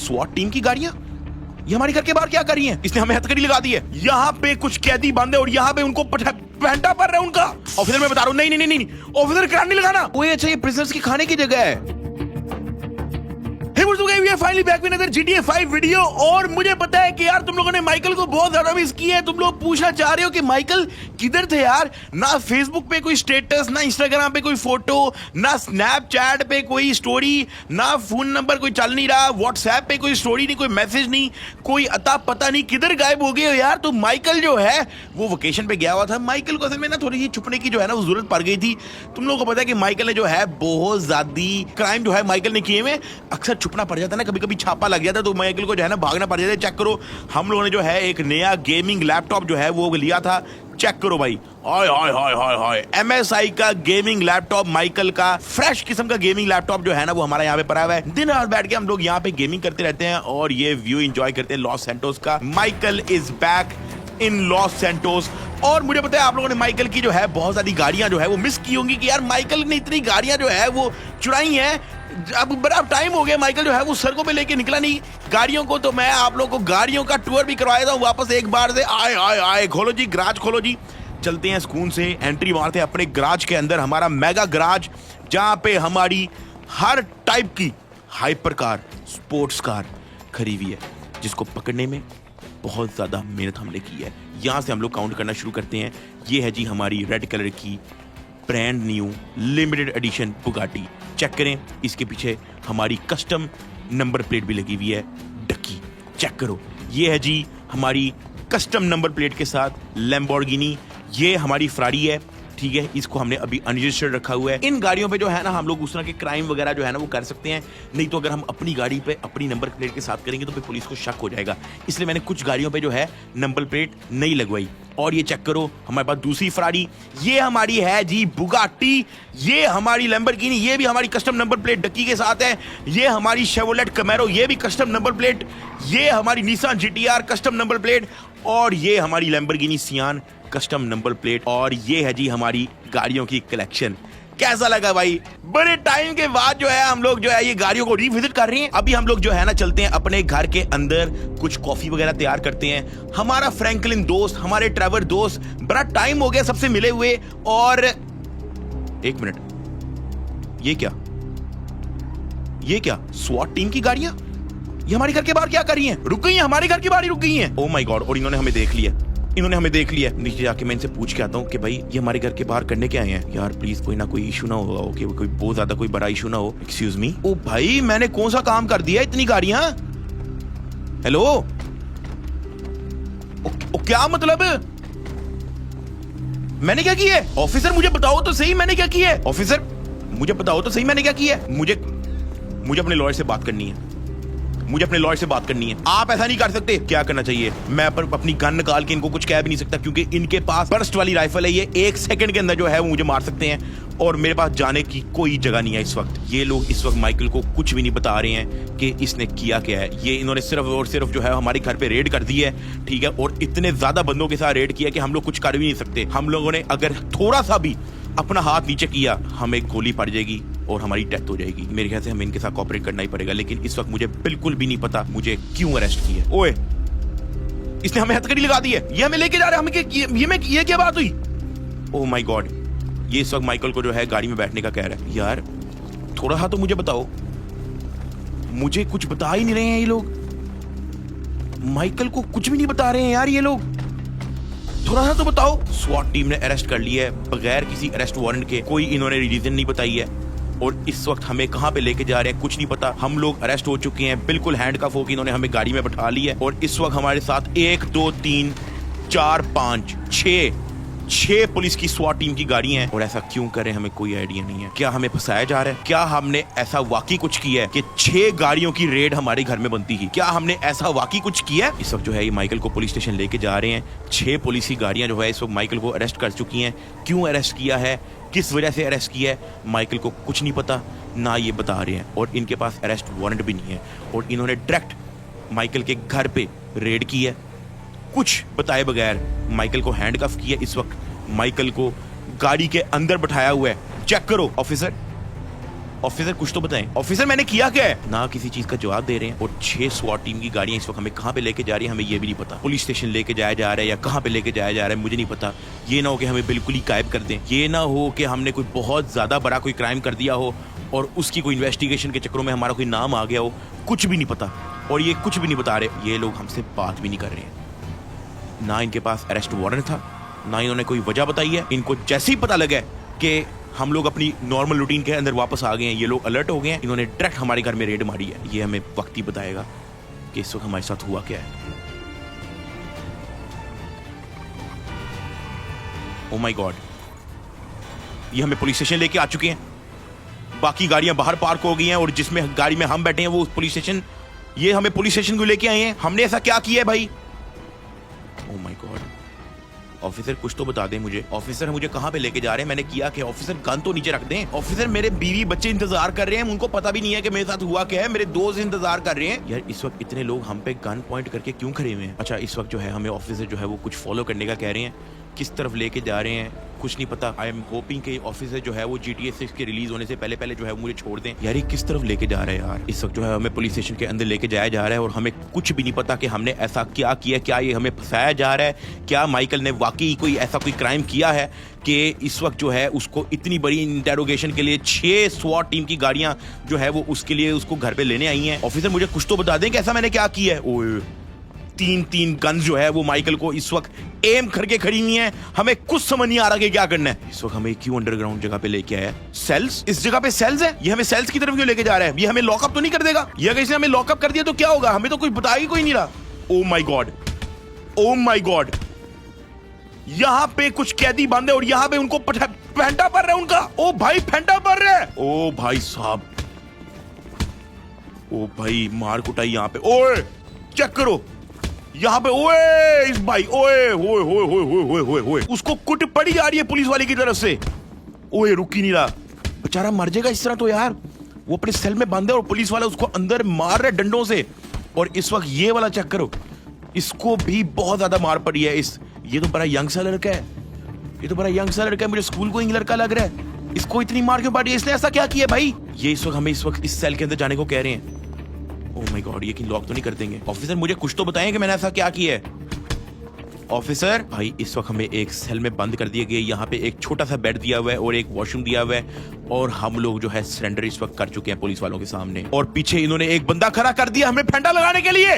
स्वाट team की गाड़ियां ये हमारे घर के बाहर क्या कर रही हैं? इसने हमें हथकड़ी लगा दी है। यहाँ पे कुछ कैदी बंद है और यहाँ पे उनको पहनटा पड़ रहा है उनका। ऑफिसर मैं बता रहा हूँ, नहीं नहीं नहीं नहीं ऑफिसर करंट नहीं लगाना। ओए अच्छा, ये प्रिजनर्स की खाने की जगह है। Finally back with another GTA 5 video. और मुझे पता है कि यार तुम लोगों ने माइकल को बहुत ज्यादा मिस किया है। तुम लोग पूछना चाह रहे हो कि माइकल किधर थे यार। ना फेसबुक पे कोई स्टेटस, ना इंस्टाग्राम पे कोई फोटो, ना स्नैपचैट पे कोई स्टोरी, ना फोन नंबर कोई चल नहीं रहा, व्हाट्सएप पे कोई स्टोरी नहीं, कोई मैसेज नहीं, कोई अता पता नहीं, किधर गायब हो गए हो यार। तो माइकल जो है वो वेकेशन पे गया हुआ था। माइकल को असल में ना थोड़ी सी छुपने की जो है ना वो जरूरत पड़ गई थी। तुम लोगों को पता है कि माइकल ने जो है बहुत ज्यादा क्राइम जो है माइकल ने किए में अक्सर छुपना पड़ जाता है ना, कभी कभी छापा लग जाता है तो माइकल को जो है ना भागना पड़ जाता है। चेक करो, हम लोगों ने जो है एक नया गेमिंग लैपटॉप जो है वो लिया था। चेक करो भाई, हाय हाय हाय हाय हाय, MSI का गेमिंग लैपटॉप, माइकल का फ्रेश किस्म का गेमिंग लैपटॉप जो है ना वो हमारा यहाँ पे पड़ा हुआ है। दिन रात बैठ के हम लोग यहाँ पे गेमिंग करते रहते हैं और ये व्यू एंजॉय करते हैं लॉस सैंटोस का। Michael is back in Los Santos. और मुझे पता है आप लोगों ने माइकल की जो है बहुत सारी गाड़ियां जो है वो मिस की होंगी कि यार माइकल ने इतनी गाड़ियां जो है वो चुराई हैं। अब बड़ा टाइम हो गया, माइकल जो है वो सड़कों पे लेके निकला नहीं गाड़ियों को। तो मैं आप लोगों को गाड़ियों का टूर भी करवाया था वापस एक बार से। आए आए आए, खोलो जी गराज, खोलो जी, चलते हैं सुकून से एंट्री मारते हैं अपने गराज के अंदर। हमारा मेगा गराज जहां पे हमारी हर टाइप की हाइपर कार, स्पोर्ट्स कार खड़ी हुई है, जिसको पकड़ने में बहुत ज्यादा मेहनत हमने की है। यहां से हम लोग काउंट करना शुरू करते हैं। ये है जी हमारी रेड कलर की brand new limited edition Bugatti. Check करें, इसके पीछे हमारी कस्टम नंबर प्लेट भी लगी हुई है, डक्की। चेक करो, ये है जी हमारी कस्टम नंबर प्लेट के साथ लैम्बोर्गिनी। ये हमारी फरारी है, ठीक है, इसको हमने अभी अनरजिस्टर्ड रखा हुआ है। इन गाड़ियों पे जो है ना हम लोग उस तरह के क्राइम वगैरह जो है ना वो कर सकते हैं। नहीं तो अगर हम अपनी गाड़ी पे अपनी नंबर प्लेट के साथ करेंगे तो फिर पुलिस को शक हो जाएगा। इसलिए मैंने कुछ गाड़ियों पे जो है नंबर प्लेट नहीं लगवाई। और ये चेक करो, हमारे पास दूसरी फरारी, ये हमारी है जी बुगाटी। ये हमारी लैम्बोर्गिनी, ये भी हमारी कस्टम नंबर प्लेट डक्की के साथ है। ये हमारी शेवरलेट कैमेरो, ये भी कस्टम नंबर प्लेट। ये हमारी Nissan GTR custom number plate. और ये हमारी लैम्बोर्गिनी सियान कस्टम नंबर प्लेट। और ये है जी हमारी गाड़ियों की कलेक्शन। कैसा लगा भाई? बड़े टाइम के बाद जो है हम लोग जो है ये गाड़ियों को रिविजिट कर रहे हैं। अभी हम लोग जो है ना चलते हैं अपने घर के अंदर, कुछ कॉफी वगैरह तैयार करते हैं। हमारा फ्रैंकलिन दोस्त, हमारे ट्रेवर दोस्त, बड़ा टाइम हो गया सबसे मिले हुए। और एक मिनट, ये क्या स्वाट टीम की गाड़ियां ये हमारे घर के बाहर क्या कर रही हैं? रुक गई हैं, हमारे घर के बाहर ही रुक गई हैं। ओह माय गॉड, और इन्होंने हमें देख लिया। नीचे जाके मैं इनसे पूछ के आता हूँ कि भाई ये हमारे घर के बाहर करने क्या आए हैं। यार प्लीज कोई ना कोई इशू ना होगा, ओके, कोई बहुत ज्यादा कोई बड़ा इशू ना हो। Excuse me. ओ भाई, मैंने कौन सा काम कर दिया, इतनी गाड़ियां? हेलो, ओ क्या मतलब? मैंने क्या किया है? ऑफिसर मुझे बताओ तो सही, मैंने क्या किया है? ऑफिसर मुझे बताओ तो सही, मैंने क्या किया है? मुझे अपने लॉयर से बात करनी है। आप ऐसा नहीं कर सकते। क्या करना चाहिए? मैं अपनी गन निकाल के इनको कुछ कह भी नहीं सकता क्योंकि इनके पास बर्स्ट वाली राइफल है। ये 1 सेकंड के अंदर जो है वो मुझे मार सकते हैं और मेरे पास जाने की कोई जगह नहीं है इस वक्त। ये लोग इस वक्त माइकल को कुछ भी नहीं बता रहे हैं कि इसने किया क्या है। ये इन्होंने सिर्फ और सिर्फ जो है हमारे घर पे रेड कर दी है, ठीक है, और इतने ज्यादा बंदों के साथ रेड किया कि हम लोग कुछ कर भी नहीं सकते। हम लोगों ने अगर थोड़ा सा भी अपना हाथ नीचे किया, हमें गोली पड़ जाएगी और हमारी डेथ हो जाएगी। मेरे ख्याल से हमें इनके साथ कोऑपरेट करना ही पड़ेगा। लेकिन इस वक्त मुझे बिल्कुल भी नहीं पता मुझे क्यों अरेस्ट किया। ओए, इसने हमें हथकड़ी लगा दी है। ये हमें लेके जा रहे हैं। ये क्या बात हुई? ओह माय गॉड, ये इस वक्त माइकल को जो है गाड़ी में बैठने का कह रहा है। यार थोड़ा सा तो मुझे बताओ, मुझे कुछ बता ही नहीं रहे हैं ये लोग। माइकल को कुछ भी नहीं बता रहे हैं यार ये लोग, थोड़ा सा तो बताओ। स्वाट टीम ने अरेस्ट कर लिया है बगैर किसी अरेस्ट वारंट के। कोई इन्होंने रीजन नहीं बताई है और इस वक्त हमें कहां पे लेके जा रहे हैं कुछ नहीं पता। हम लोग अरेस्ट हो चुके हैं, बिल्कुल हैंडकफ होके इन्होंने हमें गाड़ी में बैठा लिया है। और इस वक्त हमारे साथ 1 2 3 4 5 6 पुलिस की स्वाट टीम की गाड़ी हैं। और ऐसा क्यों करें हमें कोई आइडिया नहीं है। क्या हमें फंसाया जा रहा है? क्या हमने ऐसा वाकई कुछ किया है कि 6 गाड़ियों की रेड हमारे घर में बनती है? क्या हमने ऐसा वाकई कुछ किया है? इस वक्त जो है ये माइकल को पुलिस स्टेशन लेके जा रहे हैं। 6 पुलिस की गाड़ियां जो है इस वक्त माइकल को अरेस्ट कर चुकी हैं। क्यों अरेस्ट किया है, किस वजह से अरेस्ट किया है, माइकल को कुछ नहीं पता, ना ये बता रहे हैं। और इनके पास अरेस्ट वारंट भी नहीं है और इन्होंने डायरेक्ट माइकल के घर पे रेड की है, कुछ बताए बगैर माइकल को हैंडकफ किया। इस वक्त माइकल को गाड़ी के अंदर बैठाया हुआ है। चेक करो ऑफिसर, ऑफिसर कुछ तो बताएं। ऑफिसर मैंने किया क्या है? ना किसी चीज का जवाब दे रहे हैं। और 6 SWAT टीम की गाड़ियां इस वक्त हमें कहां पे लेके जा रही है हमें ये भी नहीं पता। पुलिस स्टेशन लेके जाया जा रहा है या कहां पे लेके जाया जा रहा है मुझे नहीं पता। ये ना हो कि हमें बिल्कुल ही गायब कर दें, ये ना हो कि हमने कोई बहुत ज्यादा बड़ा कोई क्राइम कर दिया हो और उसकी कोई इन्वेस्टिगेशन के चक्करों में हमारा कोई नाम आ गया हो। कुछ भी नहीं पता और ये कुछ भी नहीं बता रहे। ये लोग हमसे बात भी नहीं कर रहे हैं। ना इनके पास अरेस्ट वारंट था, ना इन्होंने कोई वजह बताई है। इनको जैसे ही पता लगा कि हम लोग अपनी नॉर्मल रूटीन के अंदर वापस आ गए हैं, ये लोग अलर्ट हो गए हैं, इन्होंने डायरेक्ट हमारे घर में रेड मारी है। ये हमें वक्त ही बताएगा कि इस वक्त हमारे साथ हुआ क्या है। ओ माय गॉड, ये हमें पुलिस स्टेशन लेके आ चुके हैं। बाकी गाड़ियां बाहर पार्क हो गई हैं और जिसमें गाड़ी में हम बैठे हैं वो पुलिस स्टेशन, ये हमें पुलिस स्टेशन को लेके आए हैं। हमने ऐसा क्या किया है भाई? ओ माय गॉड, ऑफिसर कुछ तो बता दें मुझे। ऑफिसर मुझे कहां पे लेके जा रहे हैं? मैंने किया कि ऑफिसर गन तो नीचे रख दें। ऑफिसर मेरे बीवी बच्चे इंतजार कर रहे हैं, उनको पता भी नहीं है कि मेरे साथ हुआ क्या है। मेरे दोस्त इंतजार कर रहे हैं। यार इस वक्त इतने लोग हम पे गन पॉइंट करके क्यों खड़े हुए हैं? अच्छा इस वक्त जो है हमें ऑफिसर जो है वो कुछ फॉलो करने का कह रहे हैं। किस तरफ लेके जा रहे हैं कुछ नहीं पता। आई एम होपिंग कि ऑफिसर जो है वो GTA 6 के रिलीज होने से पहले जो है मुझे छोड़ दें। यार ये किस तरफ लेके जा रहे हैं यार? इस वक्त जो है हमें पुलिस स्टेशन के अंदर लेके जाया जा रहा है और हमें कुछ भी नहीं पता कि हमने ऐसा क्या किया। क्या ये हमें फंसाया जा रहा है? क्या माइकल ने वाकई कोई ऐसा कोई क्राइम किया है कि इस वक्त जो है उसको इतनी बड़ी इंटेरोगेशन के लिए 6 SWAT टीम की गाड़ियां जो है वो उसके लिए उसको घर पे लेने आई हैं? ऑफिसर मुझे कुछ तो बता दें कि ऐसा मैंने क्या किया है। ओए 3 गन्स जो है वो माइकल को इस वक्त एम करके खड़ी हुई हैं। हमें कुछ समझ नहीं आ रहा कि क्या करना है। इस वक्त हमें क्यों अंडरग्राउंड जगह पे लेके आया? सेल्स? इस जगह पे सेल्स है? ये हमें सेल्स की तरफ क्यों लेके जा रहा है? ये हमें लॉकअप तो नहीं कर देगा? ये अगर इसने हमें लॉकअप कर दिया तो क्या होगा? हमें तो कुछ बता ही कोई नहीं रहा। Oh my God, oh my God, यहां पे कुछ कैदी बंद है और यहां पे उनको फैंटा पड़ रहा है उनका। ओ भाई फैंटा पड़ रहा है। ओ भाई साहब, ओ भाई मार कुटाई यहां पे। ओए चेक करो यहां पे। ओए इस भाई, ओए होए होए होए होए होए होए, उसको कुट पड़ी जा रही है पुलिस वाले की तरफ से। ओए रुक ही नहीं रहा, बेचारा मर जाएगा इस तरह तो यार। वो अपने सेल में बंद है और पुलिस वाला उसको अंदर मार रहे डंडों से। और इस वक्त ये वाला चेक करो, इसको भी बहुत ज्यादा मार पड़ी है। ये तो बड़ा यंग सा लड़का है, ये तो बड़ा यंग सा लड़का है, मुझे स्कूल को ही लड़का लग रहा है। इसको इतनी मार क्यों पड़ी है? इसने ऐसा क्या किया भाई? ये इस वक्त हमें इस सेल के अंदर जाने को कह रहे हैं। ओह माय गॉड, ये कि लॉक तो नहीं कर देंगे? ऑफिसर मुझे कुछ तो बताएं कि मैंने ऐसा क्या किया है। ऑफिसर भाई इस वक्त हमें एक सेल में बंद कर दिया गया। यहाँ पे एक छोटा सा बेड दिया हुआ है और एक वॉशरूम दिया हुआ है और हम लोग जो है सरेंडर इस वक्त कर चुके हैं पुलिस वालों के सामने। और पीछे इन्होंने एक बंदा खड़ा कर दिया हमें फंडा लगाने के लिए।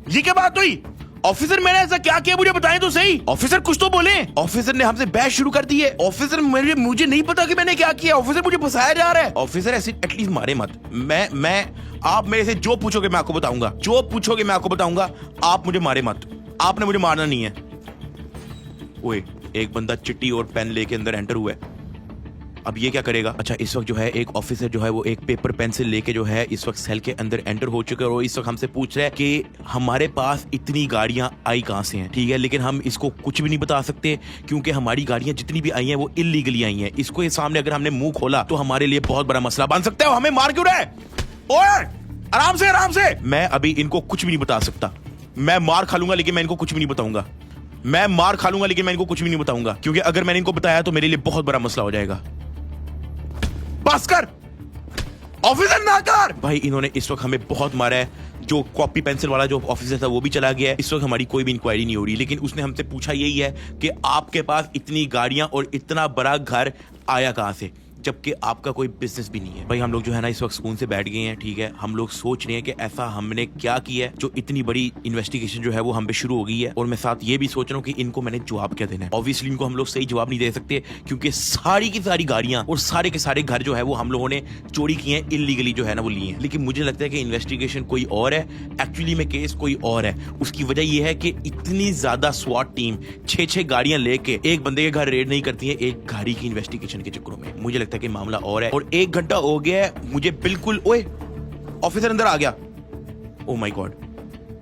ये क्या बात हुई? ऑफिसर मैंने ऐसा क्या किया मुझे बताएं तो सही। ऑफिसर कुछ तो बोले। ऑफिसर ने हमसे बहस शुरू कर दी है। ऑफिसर मुझे नहीं पता कि मैंने क्या किया। ऑफिसर मुझे फंसाया जा रहा है। ऑफिसर ऐसे एटलीस्ट मारे मत। मैं आप मेरे से जो पूछोगे मैं आपको बताऊंगा, जो पूछोगे मैं आपको बताऊंगा। आप मुझे मारे मत, आपने मुझे मारना नहीं है। ओए एक बंदा चिट्ठी और पेन लेके अंदर एंटर हुआ है। अब ये क्या करेगा? अच्छा इस वक्त जो है एक ऑफिसर जो है वो एक पेपर पेंसिल लेके जो है इस वक्त सेल के अंदर एंटर हो चुके हैं और इस वक्त हमसे पूछ रहा है कि हमारे पास इतनी गाड़ियां आई कहां से हैं। ठीक है, लेकिन हम इसको कुछ भी नहीं बता सकते क्योंकि हमारी गाड़ियां जितनी भी आई हैं वो इलीगली आई हैं। इसको ये सामने अगर हमने मुंह खोला तो हमारे लिए बहुत बड़ा मसला बन सकता है। हमें मार क्यों रहा है? ओए आराम से आराम से। मैं अभी इनको कुछ भी नहीं बता सकता। मैं मार खा लूंगा लेकिन मैं इनको कुछ भी नहीं बताऊंगा। मैं मार खा लूंगा लेकिन मैं इनको कुछ भी नहीं बताऊंगा क्योंकि अगर मैंने इनको बताया तो मेरे लिए बहुत बड़ा मसला हो जाएगा। बस कर ऑफिसर, ना कर। भाई इन्होंने इस वक्त हमें बहुत मारा है। जो कॉपी पेंसिल वाला जो ऑफिसर था वो भी चला गया है। इस वक्त हमारी कोई भी इंक्वायरी नहीं हो रही, लेकिन उसने हमसे पूछा यही है कि आपके पास इतनी गाड़ियां और इतना बड़ा घर आया कहां से, जबकि आपका कोई बिजनेस भी नहीं है। भाई हम लोग जो है ना इस वक्त सुकून से बैठ गए हैं। ठीक है, हम लोग सोच रहे हैं कि ऐसा हमने क्या किया है जो इतनी बड़ी इन्वेस्टिगेशन जो है वो हम पे शुरू हो गई है। और मैं साथ ये भी सोच रहा हूँ कि इनको मैंने जवाब क्या देना है। ऑब्वियसली इनको हम लोग सही जवाब नहीं दे सकते क्योंकि सारी की सारी गाड़ियां और सारे के सारे घर जो है वो हम लोगों ने चोरी किए हैं, इलीगली जो है ना वो लिए हैं। लेकिन मुझे लगता है कि इन्वेस्टिगेशन कोई और है, एक्चुअली में केस कोई और है। उसकी वजह यह है कि इतनी ज्यादा SWAT टीम 6 गाड़ियां लेके एक बंदे के घर रेड नहीं करती है एक गाड़ी की इन्वेस्टिगेशन के चक्करों में। मुझे लगता है कि मामला और है। और 1 घंटा हो गया है मुझे बिल्कुल। ओए ऑफिसर अंदर आ गया। ओ माय गॉड,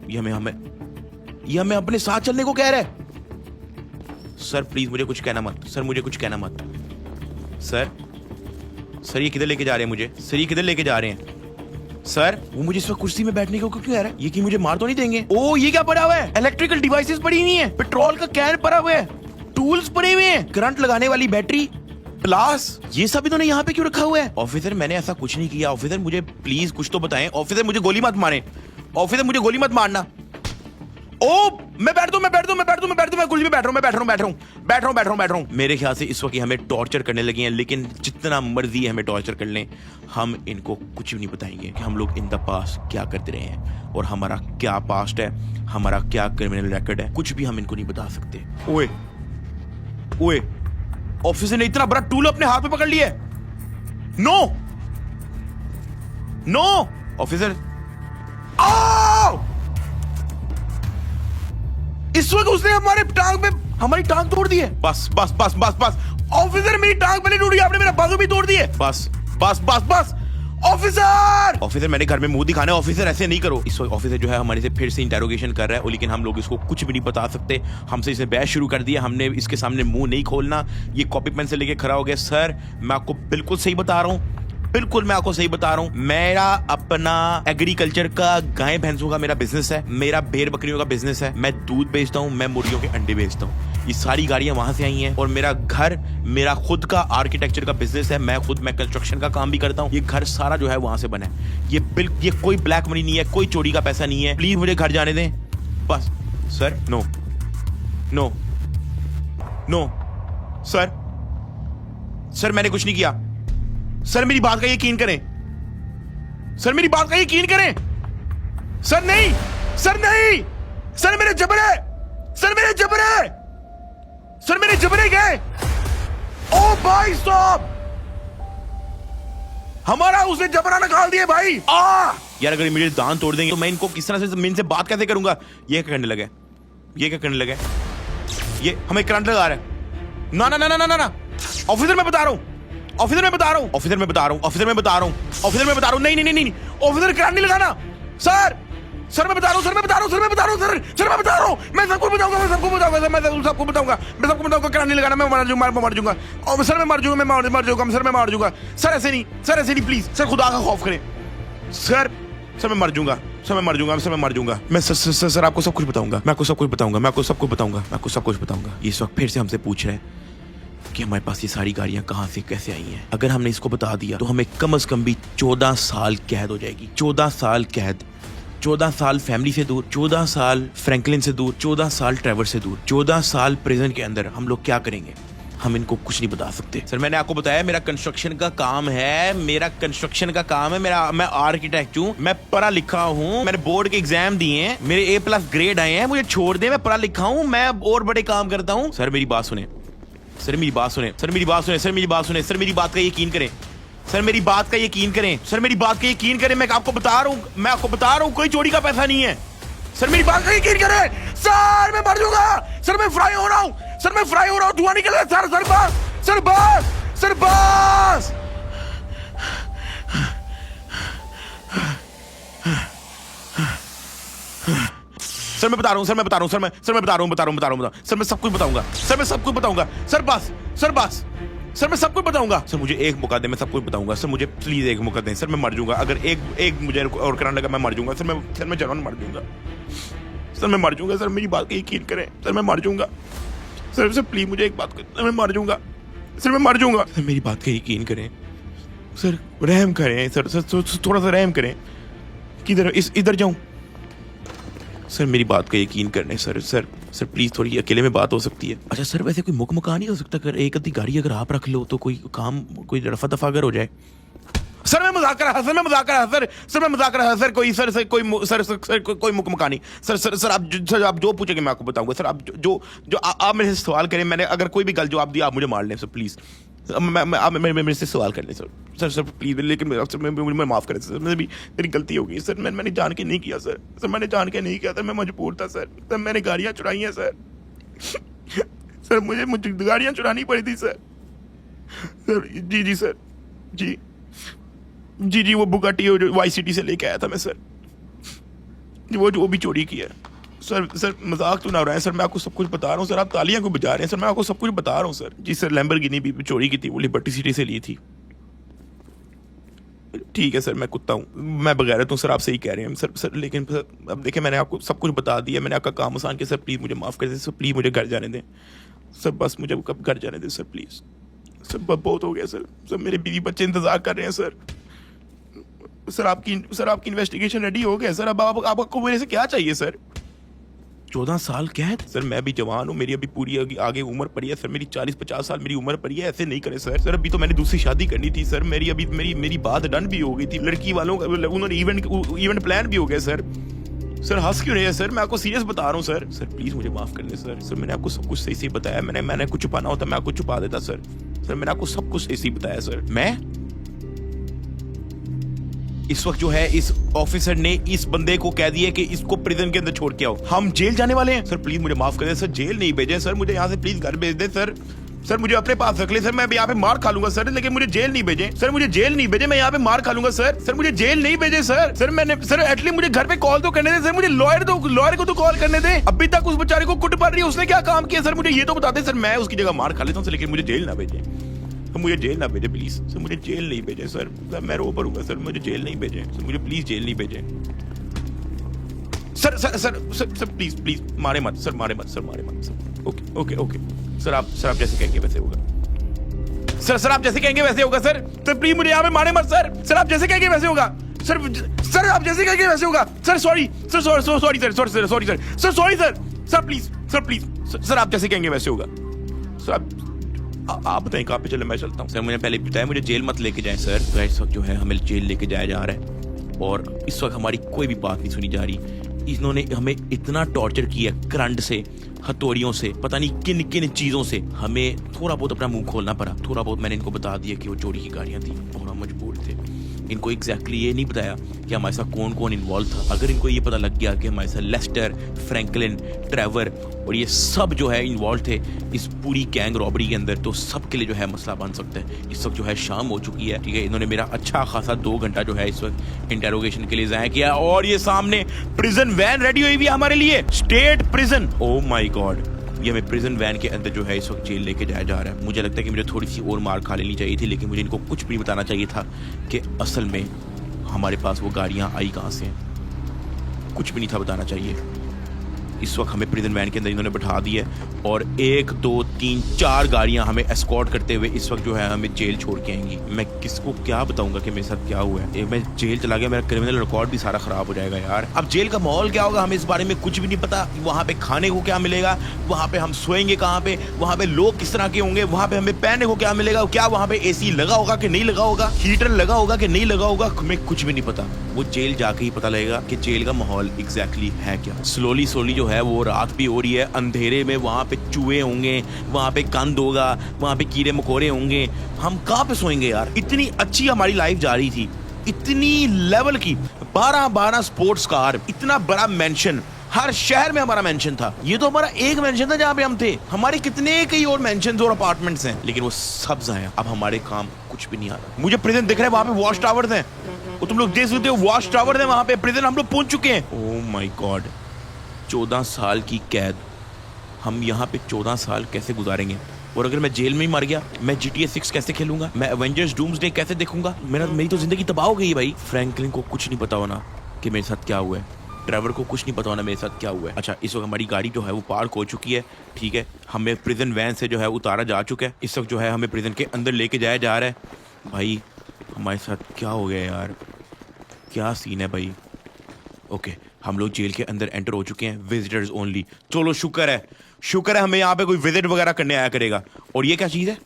ये हमें अपने साथ चलने को कह रहा है। सर प्लीज मुझे कुछ कहना मत। सर मुझे कुछ कहना मत। सर ये किधर लेके जा रहे हैं मुझे? सर ये किधर लेके जा रहे हैं? सर वो मुझे इस वक्त कुर्सी में बैठने को क्यों कह रहा है? ये कि मुझे मार तो नहीं देंगे? ओ ये क्या पड़ा हुआ है? इलेक्ट्रिकल डिवाइसेस पड़ी हुई हैं, पेट्रोल का कैन पड़ा हुआ है, टूल्स पड़े हुए हैं, करंट लगाने वाली बैटरी, प्लास, ये सब इन्होंने यहाँ पे क्यों रखा हुआ है? ऑफिसर मैंने ऐसा कुछ नहीं किया ऑफिसर, मुझे प्लीज कुछ तो बताएं ऑफिसर, मुझे गोली मत मारें ऑफिसर, मुझे गोली मत मारना। ओ मैं बैठ दूं, मैं कुर्सी पे बैठ रहा हूं। मेरे ख्याल से इस वक्त हमें टॉर्चर करने लगे हैं, लेकिन जितना मर्जी हमें टॉर्चर कर लें, हम इनको कुछ भी नहीं बताएंगे कि हम लोग इन द पास्ट क्या करते रहे हैं और हमारा क्या पास्ट है, हमारा क्या क्रिमिनल रिकॉर्ड है, कुछ भी हम इनको नहीं बता सकते। ओए ओए, ऑफिसर ने इतना बड़ा टूल अपने हाथ में पकड़ लिया है। नो नो ऑफिसर, आओ! इस वक्त उसने हमारी टांग तोड़ दी है। बस ऑफिसर, मेरी टांग पहले टूट गई, आपने मेरा बाजू भी तोड़ दिया। बस ऑफिसर मैंने घर में मुंह दिखाना है ऑफिसर, ऐसे नहीं करो। इस वक्त ऑफिसर जो है हमारे से फिर से इंटेरोगेशन कर रहा है, लेकिन हम लोग इसको कुछ भी नहीं बता सकते। हमसे इसने बहस शुरू कर दिया, हमने इसके सामने मुंह नहीं खोलना। ये कॉपी पेन से लेके खड़ा हो गया। सर मैं आपको बिल्कुल सही बता रहा हूँ, मेरा अपना एग्रीकल्चर का गाय भैंसों का मेरा बिजनेस है, मेरा भेड़ बकरियों का बिजनेस है, मैं दूध बेचता हूँ, मैं मुर्गियों के अंडे बेचता हूँ। ये सारी गाड़ियां वहां से आई हैं और मेरा घर मेरा खुद का आर्किटेक्चर का बिजनेस है, मैं कंस्ट्रक्शन का काम भी करता हूँ। ये घर सारा जो है वहां से बना है। ये कोई ब्लैक मनी नहीं है, कोई चोरी का पैसा नहीं है। प्लीज मुझे घर जाने दें बस। Sir no no no sir मैंने कुछ नहीं किया। सर मेरी बात का यकीन करें, सर नहीं, सर मेरे जबरे गए। ओ भाई साहब, हमारा उसने जबरा निकाल दिया भाई। यार अगर मेरे दांत तोड़ देंगे तो मैं इनको किस तरह से इनसे बात कैसे करूंगा? ये क्या करने लगे? ये हमें करंट लगा रहा है। ना ऑफिसर मैं बता रहा हूं, नहीं ऑफिसर करंट नहीं लगाना। सर मैं बता रहा हूं, मैं सबको बताऊंगा, करंट नहीं लगाना, मैं मर जाऊंगा। सर मैं मर जाऊंगा। सर ऐसे नहीं प्लीज सर, खुदा का खौफ करें सर मैं मर जाऊंगा। मैं सर आपको सब कुछ बताऊंगा। इस वक्त फिर से हमसे पूछ रहे हैं कि हमारे पास ये सारी गाड़ियां कहां से कैसे आई हैं। अगर हमने इसको बता दिया तो हमें कम से कम भी 14 साल कैद हो जाएगी। 14 साल कैद, 14 साल फैमिली से दूर, 14 साल फ्रैंकलिन से दूर, 14 साल ट्रेवर से दूर, 14 साल प्रिजन के अंदर। हम लोग क्या करेंगे? हम इनको कुछ नहीं बता सकते। सर मैंने आपको बताया मेरा कंस्ट्रक्शन का काम है, मैं आर्किटेक्ट हूँ, मैं पढ़ा लिखा हूँ, मैंने बोर्ड के एग्जाम दिए हैं, मेरे A+ ग्रेड आए हैं, मुझे छोड़ दे, मैं पढ़ा लिखा हूँ, मैं और बड़े काम करता हूँ। सर मेरी बात सुने, सर मेरी बात का यकीन करें। मैं आपको बता रहा हूँ कोई चोरी का पैसा नहीं है। सर मेरी बात का यकीन करें। सर मैं मर जाऊंगा। सर मैं फ्राई हो रहा हूँ, धुआं निकल रहा है। सर बस। सर मैं बता रहा हूँ, सर मैं सब कुछ बताऊंगा। सर मुझे एक मौका दें, मैं सब कुछ बताऊंगा। सर मुझे प्लीज एक मौका दें। सर मैं मर जाऊंगा, अगर एक मुझे और कराने लगा मैं मर जाऊंगा। सर मैं जानवर मर जाऊंगा। सर मेरी बात का यकीन करें। सर मैं मर जाऊंगा। सर प्लीज मुझे एक बात कर, मैं मर जाऊंगा। सर मेरी बात का यकीन करें। सर रहम करें। सर थोड़ा सा रहम करें। किधर इधर जाऊं? सर मेरी बात का यकीन करने। सर प्लीज थोड़ी अकेले में बात हो सकती है। अच्छा सर वैसे कोई मुकमका नहीं हो सकता? अगर एक आधी गाड़ी अगर आप रख लो तो कोई काम, कोई रफा दफा अगर हो जाए। सर मैं मजाक कर रहा सर कोई मुकमका नहीं। सर आप जो पूछेंगे मैं आपको बताऊंगा। सर आप जो आप मेरे से सवाल करें, मैंने अगर कोई भी गलत जवाब दिया आप मुझे मार लें। सर प्लीज आप मेरे से सवाल कर लें सर प्लीज, लेकिन मुझे माफ करें सर, मेरी गलती हो गई सर। मैंने जान के नहीं किया सर, मैंने जान के नहीं किया सर, मैं मजबूर था सर। मैंने गाड़ियाँ चुराई हैं सर मुझे गाड़ियाँ चुरानी पड़ी थी सर। जी सर जी वो बुगाटी YCT से लेके आया था मैं सर, वो भी चोरी किया सर। मजाक तो ना हो रहा है सर, मैं आपको सब कुछ बता रहा हूँ सर। आप तालियां क्यों बजा रहे हैं सर? मैं आपको सब कुछ बता रहा हूँ सर। जी सर लैम्बोर्गिनी भी चोरी की थी, वो लिबर्टी सिटी से ली थी। ठीक है सर, मैं कुत्ता हूँ, मैं बगैरत हूँ सर, आप सही कह रहे हैं सर। लेकिन सर अब देखिए मैंने आपको सब कुछ बता दिया, मैंने आपका काम आसान किया सर। प्लीज़ मुझे माफ़ कर दें सर, प्लीज़ मुझे घर जाने दें सर। बस मुझे कब घर जाने दें सर, प्लीज़ सर बहुत हो गया सर। सर मेरे बीवी बच्चे इंतजार कर रहे हैं सर। सर आपकी इन्वेस्टिगेशन रेडी हो गया सर। अब आपको मेरे से क्या चाहिए सर? 14 साल कैद? सर मैं भी जवान हूँ, मेरी अभी पूरी आगे उम्र पड़ी है सर। मेरी 40-50 साल मेरी उम्र पड़ी है। ऐसे नहीं करे सर। सर अभी तो मैंने दूसरी शादी करनी थी सर। मेरी बात डन भी हो गई थी। लड़की वालों का उन्होंने इवेंट प्लान भी हो गया सर। सर हंस क्यों रहे हैं सर? मैं आपको सीरियस बता रहा हूँ सर। सर प्लीज मुझे माफ कर दें सर। सर मैंने आपको सब कुछ सही सही बताया। मैंने कुछ छुपाना होता मैं आपको छुपा देता सर। सर मैंने आपको सब कुछ सही सही बताया सर। मैं इस वक्त जो है इस ऑफिसर ने इस बंदे को कह दिया कि इसको प्रिजन के अंदर छोड़ के आओ, हम जेल जाने वाले हैं। सर प्लीज मुझे माफ कर दें सर। जेल नहीं भेजें सर, मुझे यहाँ से प्लीज घर भेज दें सर। सर मुझे अपने पास रख ले सर। मैं यहाँ पे मार खा लूंगा सर, लेकिन मुझे जेल नहीं भेजें सर। मुझे जेल नहीं भेजे, मैं यहाँ पे मार खा लूंगा सर। सर मुझे जेल नहीं भेजे सर। सर मैंने सर एटलीस्ट मुझे घर पे कॉल तो करने दे सर। मुझे लॉयर को तो कॉल करने दे। अभी तक उस बेचारे को कुट पड़ रही है, उसने क्या काम किया सर? मुझे ये तो बता दे सर। मैं उसकी जगह मार खा लेता हूँ सर, लेकिन मुझे जेल ना भेजे। तो मुझे जेल ना भेजे प्लीज सर। मुझे जेल नहीं भेजे सर। मैं रो पड़ूंगा सर। मुझे जेल नहीं भेजे सर। मुझे प्लीज जेल नहीं भेजे सर। सर प्लीज मारे मत सर। मारे मत सर। ओके सर आप जैसे कहेंगे वैसे होगा सर। आप जैसे कहेंगे वैसे होगा सर। सर प्लीज मुझे यहाँ पे मारे मत सर। सर आप जैसे कहेंगे वैसे होगा सर। आप जैसे कहेंगे वैसे होगा sir. Sorry sir please sir आप जैसे कहेंगे वैसे होगा सर। आप बताएं कहाँ पे चले, मैं चलता हूँ सर। मुझे पहले बताया मुझे जेल मत लेके जाए सर। तो इस वक्त जो है हमें जेल लेके जाया जा रहा है और इस वक्त हमारी कोई भी बात नहीं सुनी जा रही। इन्होंने हमें इतना टॉर्चर किया, करंट से, हथौड़ियों से, पता नहीं किन किन चीजों से। हमें थोड़ा बहुत अपना मुंह खोलना पड़ा। थोड़ा बहुत मैंने इनको बता दिया कि वो चोरी की गाड़ियां थी और हम मजबूर थे। इनको एग्जैक्टली ये नहीं बताया कि हमारे साथ कौन कौन इन्वॉल्व था। अगर इनको ये पता लग गया कि हमारे साथ लेस्टर, फ्रैंकलिन, ट्रेवर और ये सब जो है इन्वॉल्व थे इस पूरी गैंग रॉबरी के अंदर, तो सबके लिए जो है मसला बन सकता है। इस वक्त जो है शाम हो चुकी है, ठीक है। इन्होंने मेरा अच्छा खासा 2 घंटा जो है इस वक्त इंटेरोगेशन के लिए ज़ाया किया और ये सामने प्रिजन वैन रेडी हुई हुई है हमारे लिए। स्टेट प्रिजन, ओ माई गॉड। ये हमें प्रिजन वैन के अंदर जो है इस वक्त जेल लेके जाया जा रहा है। मुझे लगता है कि मुझे थोड़ी सी और मार खा लेनी चाहिए थी, लेकिन मुझे इनको कुछ भी बताना चाहिए था कि असल में हमारे पास वो गाड़ियाँ आई कहाँ से हैं। कुछ भी नहीं था बताना चाहिए। इस वक्त हमें प्रिजन वैन के अंदर इन्होंने बैठा दिया और 1 2 3 4 गाड़ियां हमें एस्कॉर्ट करते हुए इस वक्त जो है हमें जेल छोड़ के आएंगी। मैं किसको क्या बताऊंगा कि मेरे साथ क्या हुआ है? मैं जेल चला गया, मेरा क्रिमिनल रिकॉर्ड भी सारा खराब हो जाएगा यार। अब जेल का माहौल क्या होगा हमें इस बारे में कुछ भी नहीं पता। वहाँ पे खाने को क्या मिलेगा, वहाँ पे हम सोएंगे कहाँ पे, वहाँ पे लोग किस तरह के होंगे, वहाँ पे हमें पहनने को क्या मिलेगा, क्या वहाँ पे AC लगा होगा कि नहीं लगा होगा, हीटर लगा होगा कि नहीं लगा होगा, हमें कुछ भी नहीं पता। वो जेल जाके ही पता लगेगा कि जेल का माहौल एग्जैक्टली है क्या। स्लोली जो है वो रात भी हो रही है, अंधेरे में वहाँ पे चूहे होंगे, वहाँ पे कंद होगा, वहाँ पे कीड़े मकोड़े होंगे। हम कहाँ पे सोएंगे यार? इतनी अच्छी हमारी लाइफ जा रही थी, इतनी लेवल की 12 स्पोर्ट्स कार, इतना बड़ा मेंशन, हर शहर में हमारा मेंशन था। ये तो हमारा एक मेंशन था जहाँ पे हम थे। हमारे कितने कई और मेंशंस और अपार्टमेंट्स हैं, लेकिन वो सब जाए। अब हमारे काम कुछ भी नहीं आ रहा। मुझे प्रिजन दिख रहा है, वहाँ पे वॉच टावर्स हैं, वो तुम लोग देख सकते हो, वॉच टावर है वहाँ पे। प्रिजन हम लोग पहुंच चुके हैं। ओह माय गॉड, 14 साल की कैद। हम यहाँ पे 14 साल कैसे गुजारेंगे? और अगर मैं जेल में ही मर गया, मैं GTA 6 कैसे खेलूंगा? मैं एवेंजर्स डूम्सडे कैसे देखूंगा? मेरी तो जिंदगी तबाह हो गई भाई। फ्रैंकलिन को कुछ नहीं पता होना कि मेरे साथ क्या हुआ है। ड्राइवर को कुछ नहीं पता होना मेरे साथ क्या हुआ है। अच्छा, इस वक्त हमारी गाड़ी जो है वो पार्क हो चुकी है, ठीक है। हमें प्रिजन वैन से जो है उतारा जा चुका है। इस वक्त जो है हमें प्रिजन के अंदर लेके जाया जा रहा है। भाई हमारे साथ क्या हो गया यार? क्या सीन है भाई? ओके, हम लोग जेल के अंदर एंटर हो चुके हैं। Visitors only. चलो शुक्र है हमें यहाँ पे कोई विजिट वगैरह करने आया करेगा। और ये क्या चीज़ है?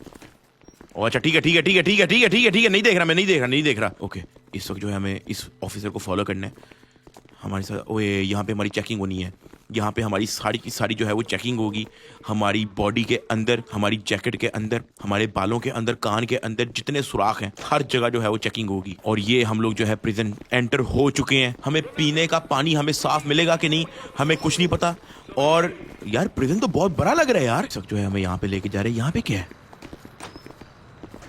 अच्छा ठीक है, नहीं देख रहा। ओके, इस वक्त जो है हमें इस ऑफिसर को फॉलो करना है। हमारे साथ ओए यहाँ पे हमारी चेकिंग होनी है। यहाँ पे हमारी सारी की सारी जो है वो चेकिंग होगी। हमारी बॉडी के अंदर, हमारी जैकेट के अंदर, हमारे बालों के अंदर, कान के अंदर जितने सुराख हैं, हर जगह जो है वो चेकिंग होगी। और ये हम लोग जो है प्रिजन एंटर हो चुके हैं। हमें पीने का पानी हमें साफ मिलेगा कि नहीं, हमें कुछ नहीं पता। और यार प्रिजन तो बहुत बड़ा लग रहा है यार। सब जो है हमें यहाँ पे लेके जा रहे हैं। यहाँ पे क्या है?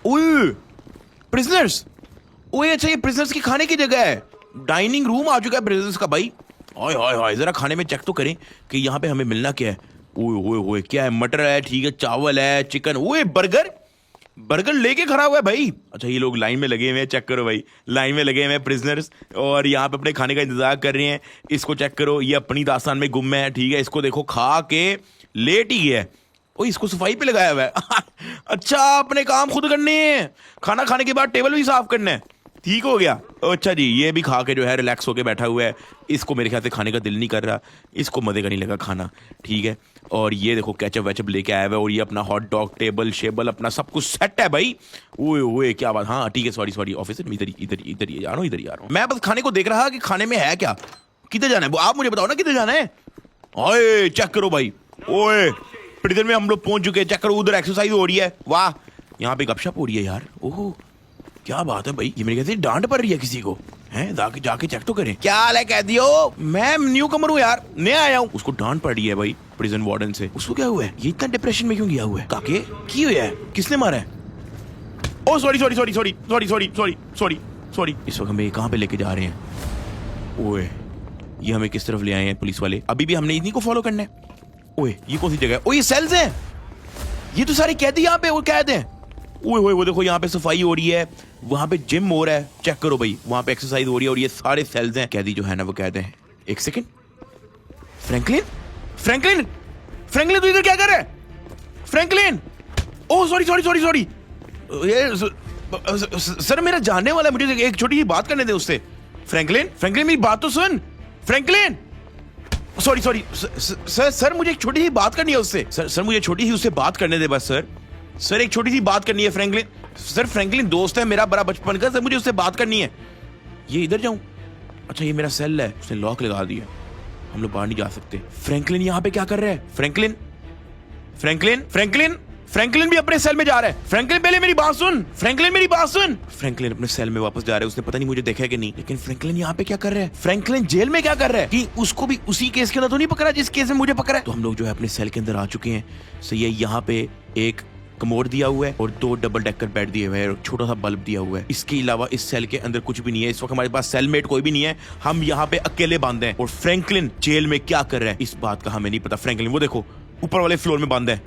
ओए प्रिजनर्स, ओए अच्छा ये प्रिजनर्स की खाने की जगह है। डाइनिंग रूम आ चुका है प्रिजनर्स का भाई। ओए जरा खाने में चेक तो करें कि यहाँ पे हमें मिलना क्या है। ओए क्या है? मटर है, ठीक है, चावल है, चिकन। ओए बर्गर लेके खड़ा हुआ है भाई। अच्छा ये लोग लाइन में लगे हुए हैं, चेक करो भाई, लाइन में लगे हुए हैं प्रिजनर्स और यहाँ पे अपने खाने का इंतजार कर रहे हैं। इसको चेक करो, ये अपनी दास्तान में गुम है, ठीक है। इसको देखो, खा के लेट ही गया है। ओ इसको सफाई पे लगाया हुआ है अच्छा अपने काम खुद करने हैं, खाना खाने के बाद टेबल भी साफ करना है, ठीक हो गया। अच्छा जी, ये भी खा के जो है रिलैक्स होके बैठा हुआ है, इसको मेरे ख्याल से खाने का दिल नहीं कर रहा, इसको मजे का नहीं लगा खाना, ठीक है। और ये देखो केचप वेचप लेके आया हुआ है, और ये अपना हॉट डॉग टेबल शेबल अपना सब कुछ सेट है भाई। ओए ओए क्या बात, हाँ ठीक है, सॉरी सॉरी ऑफिसर, इधर इधर ही आ रहा हूँ, इधर ही आ रहा हूँ। मैं बस खाने को देख रहा कि खाने में है क्या, किधर जाना है आप मुझे बताओ ना, किधर जाना है। ओए चेक करो भाई, ओए प्रिजन में हम लोग पहुंच चुके हैं, चेक करो उधर एक्सरसाइज हो रही है, वाह यहाँ पे गपशप हो रही है यार, ओह क्या बात है भाई। ये मेरे कहते डांट पड़ रही है किसी को, हैं जाके चेक तो करें। क्या हाल है कह दियो, मैं न्यू कमर हूँ यार, नया आया हूँ। उसको डांट पड़ रही है भाई प्रिजन वार्डन से, उसको क्या हुआ है, ये इतना डिप्रेशन में क्यों गया हुआ है, काके की हुआ है, किसने मारा है। Oh sorry sorry sorry sorry sorry sorry sorry sorry sorry. इस वक्त हमें कहाँ पे लेके जा रहे हैं, ओए ये हमें किस तरफ ले आए हैं पुलिस वाले, अभी भी हमने इन्हीं को फॉलो करना है। ओए ये कौन सी जगह है, ओ ये सेल्स हैं, ये तो सारे कैदी यहाँ पे, वो कैद हैं। ओए ओए वो देखो यहाँ पे सफाई हो रही है, वहां पे जिम हो रहा है, चेक करो भाई वहां पे एक्सरसाइज हो रही है, और ये सारे सेल्स हैं, कैदी जो है ना वो कैद हैं। एक सेकंड, फ्रैंकलिन फ्रैंकलिन फ्रैंकलिन तू इधर क्या कर रहा है Franklin. Oh sorry sorry sorry sorry, ये सर मेरा जानने वाला है, मुझे एक छोटी सी बात करने दे उससे। फ्रैंकलिन फ्रैंकलिन मेरी बात तो सुन, फ्रैंकलिन सॉरी सॉरी सर मुझे एक छोटी सी बात करनी है उससे, सर मुझे छोटी सी उससे बात करने दे बस सर एक छोटी सी बात करनी है फ्रैंकलिन। सर फ्रैंकलिन दोस्त है मेरा बड़ा बचपन का, सर मुझे उससे बात करनी है। ये इधर जाऊं, अच्छा ये मेरा सेल है, उसने लॉक लगा दिया, हम लोग बाहर नहीं जा सकते। फ्रैंकलिन यहाँ पे क्या कर रहा है, फ्रैंकलिन फ्रैंकलिन फ्रैंकलिन फ्रैंकलिन भी अपने सेल में जा रहा है। फ्रैंकलिन पहले मेरी बात सुन, फ्रैंकलिन मेरी बात सुन। फ्रैंकलिन अपने सेल में वापस जा रहा है, उसने पता नहीं मुझे देखा है कि नहीं, लेकिन फ्रैंकलिन यहाँ पे क्या कर रहा है, फ्रैंकलिन जेल में क्या कर रहा है, कि उसको भी उसी केस के अंदर तो नहीं पकड़ा जिस केस में मुझे पकड़ा है। तो हम लोग जो है अपने सेल के अंदर आ चुके हैं। सो ये यहाँ पे एक कमोड दिया हुआ है और 2 डबल डेकर बेड दिए हुए हैं और छोटा सा बल्ब दिया हुआ है, इसके अलावा इस सेल के अंदर कुछ भी नहीं है। इस वक्त हमारे पास सेलमेट कोई भी नहीं है, हम यहाँ पे अकेले बंद हैं। और फ्रैंकलिन जेल में क्या कर रहा है इस बात का हमें नहीं पता। फ्रैंकलिन वो देखो ऊपर वाले फ्लोर में बंद है,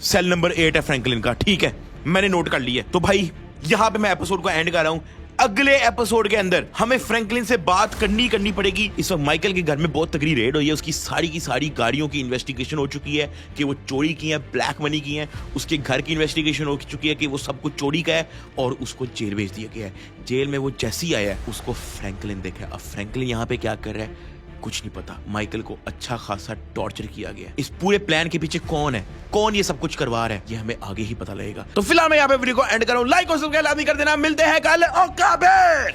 सेल नंबर 8 है फ्रैंकलिन का, ठीक है मैंने नोट कर लिया। तो भाई यहाँ पे मैं एपिसोड को एंड कर रहा हूँ। अगले एपिसोड के अंदर हमें फ्रैंकलिन से बात करनी पड़ेगी। इस वक्त माइकल के घर में बहुत तगड़ी रेड हुई है, उसकी सारी की सारी गाड़ियों की इन्वेस्टिगेशन हो चुकी है कि वो चोरी की है, ब्लैक मनी की है। उसके घर की इन्वेस्टिगेशन हो चुकी है कि वो सब कुछ चोरी का है, और उसको जेल भेज दिया गया है। जेल में वो जैसे ही आया है उसको फ्रैंकलिन देखा। अब फ्रैंकलिन यहाँ पे क्या कर रहा है कुछ नहीं पता। माइकल को अच्छा खासा टॉर्चर किया गया। इस पूरे प्लान के पीछे कौन है, कौन ये सब कुछ करवा रहा है, ये हमें आगे ही पता लगेगा। तो फिलहाल मैं यहाँ पे वीडियो को एंड कर रहा हूं। लाइक और सब्सक्राइब लाजमी कर देना। मिलते हैं कल। ओके।